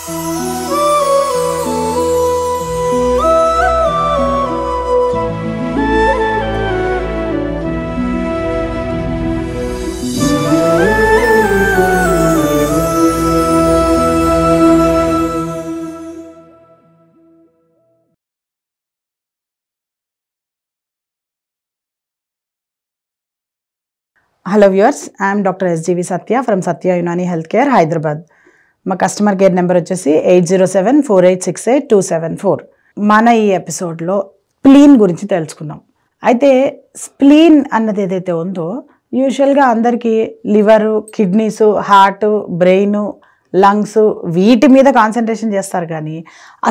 Hello viewers, I am Dr. SGV Satya from Satya Unani Healthcare, Hyderabad. మా customer care number వచ్చేసి 8074868274. మన ఈ ఎపిసోడ్లో స్ప్లీన్ గురించి తెలుసుకుందాం. అయితే స్ప్లీన్ అన్నది ఏదైతే ఉందో యూజువల్గా అందరికీ లివరు, కిడ్నీసు, హార్ట్, బ్రెయిన్, లంగ్స్ వీటి మీద కాన్సన్ట్రేషన్ చేస్తారు కానీ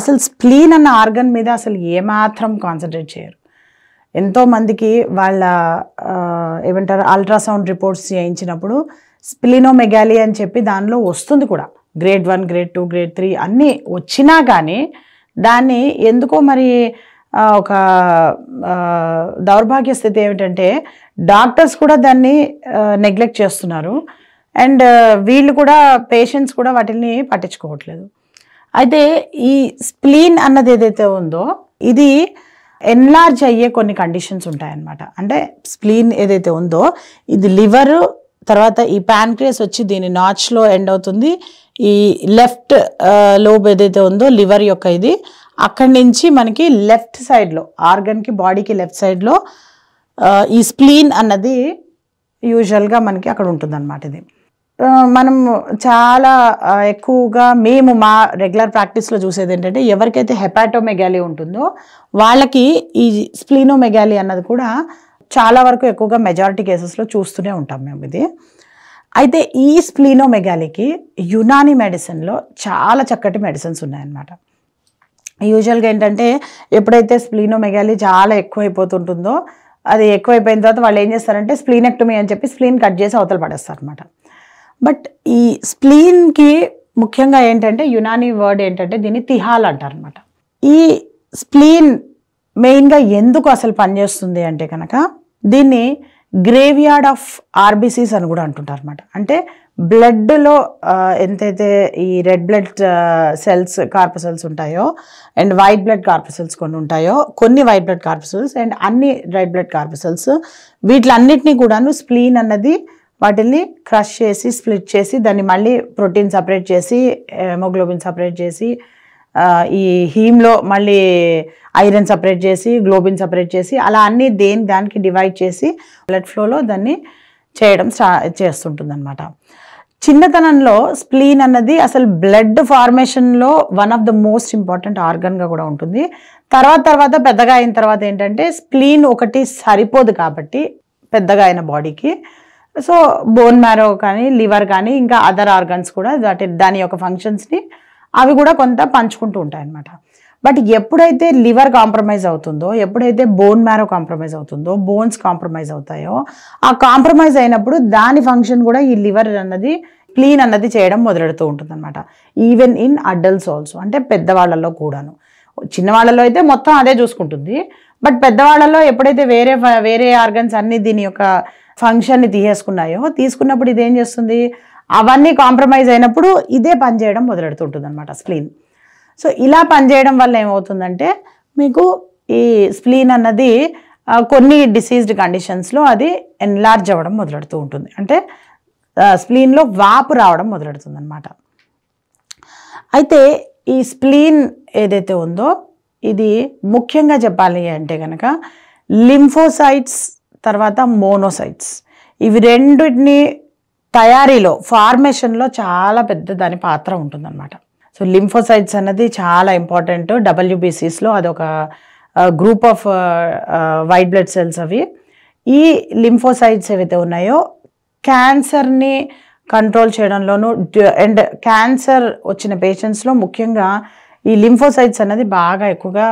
అసలు స్ప్లీన్ అన్న ఆర్గన్ మీద అసలు ఏమాత్రం కాన్సన్ట్రేట్ చేయరు. ఎంతోమందికి వాళ్ళ ఏమంటారు అల్ట్రాసౌండ్ రిపోర్ట్స్ చేయించినప్పుడు స్ప్లీనోమెగాలీ అని చెప్పి దానిలో వస్తుంది కూడా, గ్రేడ్ 1, గ్రేడ్ 2, గ్రేడ్ 3 అన్నీ వచ్చినా కానీ దాన్ని ఎందుకో మరి ఒక దౌర్భాగ్య స్థితి ఏమిటంటే డాక్టర్స్ కూడా దాన్ని నెగ్లెక్ట్ చేస్తున్నారు అండ్ వీళ్ళు కూడా పేషెంట్స్ కూడా వాటిని పట్టించుకోవట్లేదు. అయితే ఈ స్ప్లీన్ అన్నది ఏదైతే ఉందో ఇది ఎన్లార్జ్ అయ్యే కొన్ని కండిషన్స్ ఉంటాయన్నమాట. అంటే స్ప్లీన్ ఏదైతే ఉందో ఇది లివరు, తర్వాత ఈ ప్యాన్క్రియాస్ వచ్చి దీని నాచ్లో ఎండ్ అవుతుంది. ఈ లెఫ్ట్ లోబ్ ఏదైతే ఉందో లివర్ యొక్క ఇది అక్కడి నుంచి మనకి లెఫ్ట్ సైడ్లో ఆర్గన్కి బాడీకి లెఫ్ట్ సైడ్లో ఈ స్ప్లీన్ అన్నది యూజువల్గా మనకి అక్కడ ఉంటుందన్నమాట. ఇది మనం చాలా ఎక్కువగా మేము మా రెగ్యులర్ ప్రాక్టీస్లో చూసేది ఏంటంటే ఎవరికైతే హెపాటోమెగాలీ ఉంటుందో వాళ్ళకి ఈ స్ప్లీనోమెగాలీ అన్నది కూడా చాలా వరకు ఎక్కువగా మెజారిటీ కేసెస్లో చూస్తూనే ఉంటాం మేము ఇది. అయితే ఈ స్ప్లీనోమెగాలీకి యునానీ మెడిసిన్లో చాలా చక్కటి మెడిసిన్స్ ఉన్నాయన్నమాట. యూజువల్గా ఏంటంటే ఎప్పుడైతే స్ప్లీనోమెగాలీ చాలా ఎక్కువైపోతుంటుందో అది ఎక్కువైపోయిన తర్వాత వాళ్ళు ఏం చేస్తారంటే స్ప్లీనెక్టమీ అని చెప్పి స్ప్లీన్ కట్ చేసి అవతల పడేస్తారు అనమాట. బట్ ఈ స్ప్లీన్కి ముఖ్యంగా ఏంటంటే యునానీ వర్డ్ ఏంటంటే దీన్ని తిహాల్ అంటారు అనమాట. ఈ స్ప్లీన్ మెయిన్గా ఎందుకు అసలు పనిచేస్తుంది అంటే కనుక దీన్ని గ్రేవ్యార్డ్ ఆఫ్ ఆర్బీసీస్ అని కూడా అంటుంటారు అనమాట. అంటే బ్లడ్లో ఎంతైతే ఈ రెడ్ బ్లడ్ సెల్స్ కార్పసెల్స్ ఉంటాయో అండ్ వైట్ బ్లడ్ కార్పసెల్స్ కొన్ని ఉంటాయో, కొన్ని వైట్ బ్లడ్ కార్పసెల్స్ అండ్ అన్ని రెడ్ బ్లడ్ కార్పసెల్స్, వీటిలన్నిటినీ కూడాను స్ప్లీన్ అన్నది వాటిని క్రష్ చేసి స్ప్లిట్ చేసి దాన్ని మళ్ళీ ప్రోటీన్ సపరేట్ చేసి హెమోగ్లోబిన్ సపరేట్ చేసి ఈ హీమ్లో మళ్ళీ ఐరన్ సపరేట్ చేసి గ్లోబిన్ సపరేట్ చేసి అలా అన్నీ దానికి డివైడ్ చేసి బ్లడ్ ఫ్లోలో దాన్ని చేయడం చేస్తుంటుంది అనమాట. చిన్నతనంలో స్ప్లీన్ అన్నది అసలు బ్లడ్ ఫార్మేషన్లో one of the most important ఆర్గన్గా కూడా ఉంటుంది. తర్వాత పెద్దగా అయిన తర్వాత ఏంటంటే స్ప్లీన్ ఒకటి సరిపోదు కాబట్టి పెద్దగా అయిన బాడీకి, సో బోన్ మ్యారో కానీ లివర్ కానీ ఇంకా అదర్ ఆర్గన్స్ కూడా దాని యొక్క ఫంక్షన్స్ని అవి కూడా కొంత పంచుకుంటూ ఉంటాయి అన్నమాట. బట్ ఎప్పుడైతే లివర్ కాంప్రమైజ్ అవుతుందో, ఎప్పుడైతే బోన్ మ్యారో కాంప్రమైజ్ అవుతుందో, బోన్స్ కాంప్రమైజ్ అవుతాయో, ఆ కాంప్రమైజ్ అయినప్పుడు దాని ఫంక్షన్ కూడా ఈ లివర్ అన్నది స్ప్లీన్ అన్నది చేయడం మొదలెడుతూ ఉంటుంది అనమాట. ఈవెన్ ఇన్ అడల్ట్స్ ఆల్సో, అంటే పెద్దవాళ్ళలో కూడాను. చిన్నవాళ్ళలో అయితే మొత్తం అదే చూసుకుంటుంది, బట్ పెద్దవాళ్ళలో ఎప్పుడైతే వేరే ఆర్గన్స్ అన్ని దీని యొక్క ఫంక్షన్ని తీసుకున్నప్పుడు ఇదేం చేస్తుంది, అవన్నీ కాంప్రమైజ్ అయినప్పుడు ఇదే పనిచేయడం మొదలెడుతుంటుంది అనమాట స్ప్లీన్. సో ఇలా పనిచేయడం వల్ల ఏమవుతుందంటే మీకు ఈ స్ప్లీన్ అన్నది కొన్ని డిసీజ్డ్ కండిషన్స్లో అది ఎన్లార్జ్ అవ్వడం మొదలెడుతూ ఉంటుంది. అంటే స్ప్లీన్లో వాపు రావడం మొదలెడుతుంది అనమాట. అయితే ఈ స్ప్లీన్ ఏదైతే ఉందో ఇది ముఖ్యంగా చెప్పాలి అంటే కనుక లింఫోసైట్స్ తర్వాత మోనోసైట్స్, ఇవి రెండింటిని తయారీలో ఫార్మేషన్లో చాలా పెద్ద దాని పాత్ర ఉంటుందన్నమాట. సో లింఫోసైట్స్ అన్నది చాలా ఇంపార్టెంట్. డబ్ల్యూబీసీస్లో అదొక group off white blood cells. అవి ఈ లింఫోసైట్స్ ఏవైతే ఉన్నాయో క్యాన్సర్ని కంట్రోల్ చేయడంలోనూ అండ్ క్యాన్సర్ వచ్చిన పేషెంట్స్లో ముఖ్యంగా ఈ లింఫోసైట్స్ అన్నది బాగా ఎక్కువగా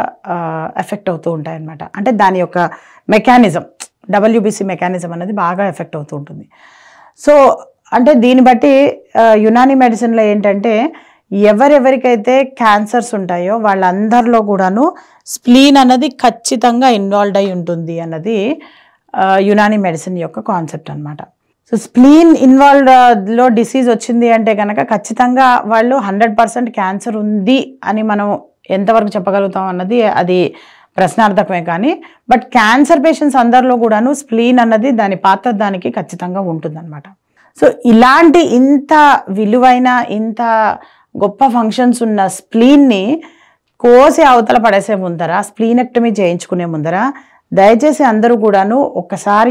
ఎఫెక్ట్ అవుతూ ఉంటాయన్నమాట. అంటే దాని యొక్క మెకానిజం, డబ్ల్యూబీసీ మెకానిజం అనేది బాగా ఎఫెక్ట్ అవుతూ ఉంటుంది. సో అంటే దీన్ని బట్టి యునానీ మెడిసిన్లో ఏంటంటే ఎవరెవరికైతే క్యాన్సర్స్ ఉంటాయో వాళ్ళందరిలో కూడాను స్ప్లీన్ అన్నది ఖచ్చితంగా ఇన్వాల్వ్ అయి ఉంటుంది అన్నది యునానీ మెడిసిన్ యొక్క కాన్సెప్ట్ అనమాట. సో స్ప్లీన్ ఇన్వాల్వ్డ్లో డిసీజ్ వచ్చింది అంటే కనుక ఖచ్చితంగా వాళ్ళు 100% క్యాన్సర్ ఉంది అని మనం ఎంతవరకు చెప్పగలుగుతాం అన్నది అది ప్రశ్నార్థకమే. కానీ బట్ క్యాన్సర్ పేషెంట్స్ అందరిలో కూడాను స్ప్లీన్ అన్నది దాని పాత్ర దానికి ఖచ్చితంగా ఉంటుందన్నమాట. సో ఇలాంటి ఇంత విలువైన ఇంత గొప్ప ఫంక్షన్స్ ఉన్న స్ప్లీన్ని కోసి అవతల పడేసే ముందర, స్ప్లీనెక్టమీ చేయించుకునే ముందర దయచేసి అందరూ కూడాను ఒక్కసారి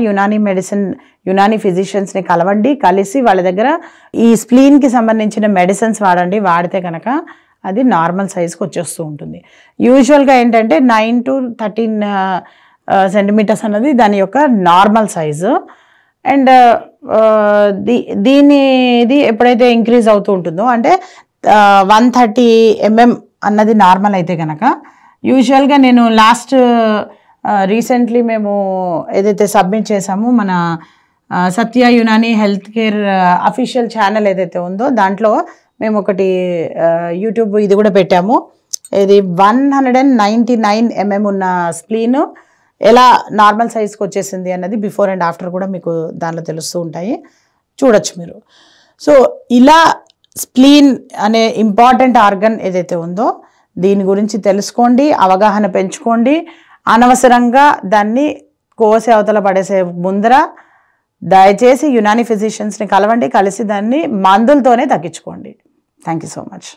యునానీ ఫిజిషియన్స్ని కలవండి. కలిసి వాళ్ళ దగ్గర ఈ స్ప్లీన్కి సంబంధించిన మెడిసిన్స్ వాడండి. వాడితే కనుక అది నార్మల్ సైజ్కి వచ్చేస్తూ ఉంటుంది. యూజువల్గా ఏంటంటే 9 to 13 సెంటీమీటర్స్ అన్నది దాని యొక్క నార్మల్ సైజు. అండ్ ఇది ఎప్పుడైతే ఇంక్రీజ్ అవుతూ ఉంటుందో అంటే 130 mm అన్నది నార్మల్ అయితే కనుక యూజువల్గా నేను రీసెంట్లీ మేము ఏదైతే సబ్మిట్ చేసామో మన Satya Unani health care official channel ఏదైతే ఉందో దాంట్లో మేము ఒకటి యూట్యూబ్ ఇది కూడా పెట్టాము. ఇది 199 mm ఉన్న స్ప్లీన్ ఎలా నార్మల్ సైజ్కి వచ్చేసింది అన్నది బిఫోర్ అండ్ ఆఫ్టర్ కూడా మీకు దానిలో తెలుస్తూ ఉంటాయి, చూడొచ్చు మీరు. సో ఇలా స్ప్లీన్ అనే ఇంపార్టెంట్ ఆర్గన్ ఏదైతే ఉందో దీని గురించి తెలుసుకోండి, అవగాహన పెంచుకోండి. అనవసరంగా దాన్ని కోసి అవతల పడేసే ముందర దయచేసి యునానీ ఫిజిషియన్స్ని కలవండి. కలిసి దాన్ని మందులతోనే తగ్గించుకోండి. Thank you so much.